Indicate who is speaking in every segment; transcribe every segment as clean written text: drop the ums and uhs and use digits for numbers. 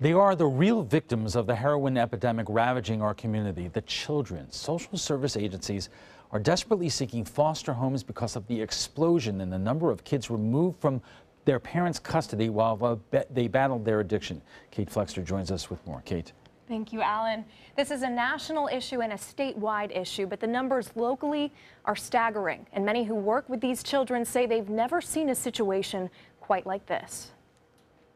Speaker 1: They are the real victims of the heroin epidemic ravaging our community, the children. Social service agencies are desperately seeking foster homes because of the explosion in the number of kids removed from their parents' custody while they battled their addiction. Kate Flexter joins us with more. Kate.
Speaker 2: Thank you, Alan. This is a national issue and a statewide issue, but the numbers locally are staggering. And many who work with these children say they've never seen a situation quite like this.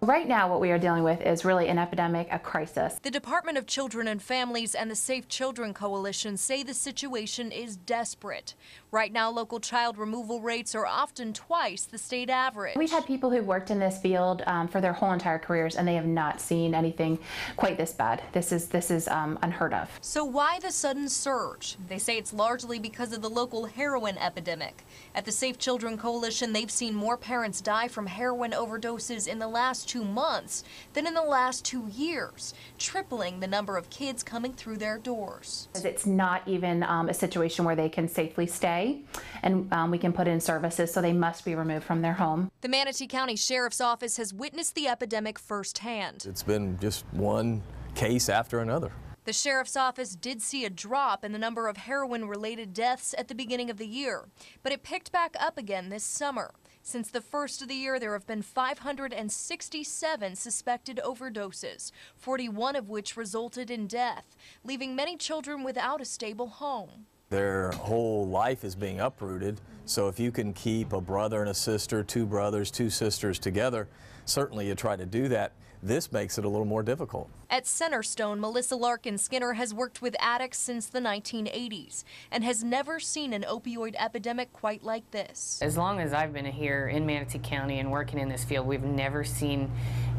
Speaker 3: Right now, what we are dealing with is really an epidemic, a crisis.
Speaker 4: The Department of Children and Families and the Safe Children Coalition say the situation is desperate. Right now, local child removal rates are often twice the state average.
Speaker 3: We've had people who've worked in this field for their whole entire careers, and they have not seen anything quite this bad. This is unheard of.
Speaker 4: So why the sudden surge? They say it's largely because of the local heroin epidemic. At the Safe Children Coalition, they've seen more parents die from heroin overdoses in the last 2 months than in the last 2 years, tripling the number of kids coming through their doors.
Speaker 3: It's not even a situation where they can safely stay, and we can put in services, so they must be removed from their home.
Speaker 4: The Manatee County Sheriff's Office has witnessed the epidemic firsthand.
Speaker 5: It's been just one case after another.
Speaker 4: The Sheriff's Office did see a drop in the number of heroin-related deaths at the beginning of the year, but it picked back up again this summer. Since the first of the year, there have been 567 suspected overdoses, 41 of which resulted in death, leaving many children without a stable home.
Speaker 5: Their whole life is being uprooted, so if you can keep a brother and a sister, 2 brothers, 2 sisters together, certainly you try to do that. This makes it a little more difficult.
Speaker 4: At Centerstone, Melissa Larkin-Skinner has worked with addicts since the 1980s and has never seen an opioid epidemic quite like this.
Speaker 6: As long as I've been here in Manatee County and working in this field, we've never seen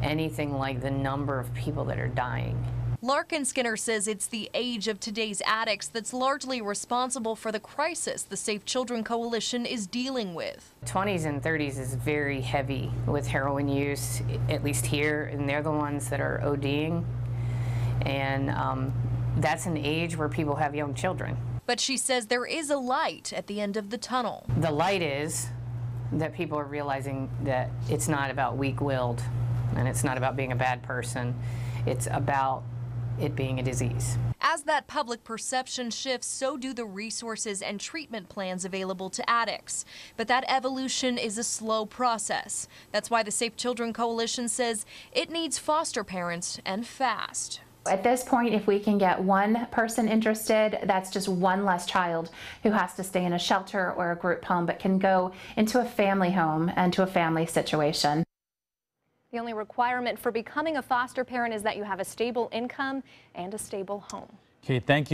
Speaker 6: anything like the number of people that are dying.
Speaker 4: Larkin-Skinner says it's the age of today's addicts that's largely responsible for the crisis the Safe Children Coalition is dealing with.
Speaker 6: 20s and 30s is very heavy with heroin use, at least here, and they're the ones that are ODing. And that's an age where people have young children.
Speaker 4: But she says there is a light at the end of the tunnel.
Speaker 6: The light is that people are realizing that it's not about weak-willed, and it's not about being a bad person. It's about it being a disease.
Speaker 4: As that public perception shifts, so do the resources and treatment plans available to addicts. But that evolution is a slow process. That's why the Safe Children Coalition says it needs foster parents, and fast.
Speaker 3: At this point, if we can get one person interested, that's just one less child who has to stay in a shelter or a group home, but can go into a family home and to a family situation.
Speaker 2: The only requirement for becoming a foster parent is that you have a stable income and a stable home.
Speaker 1: Kate, thank you.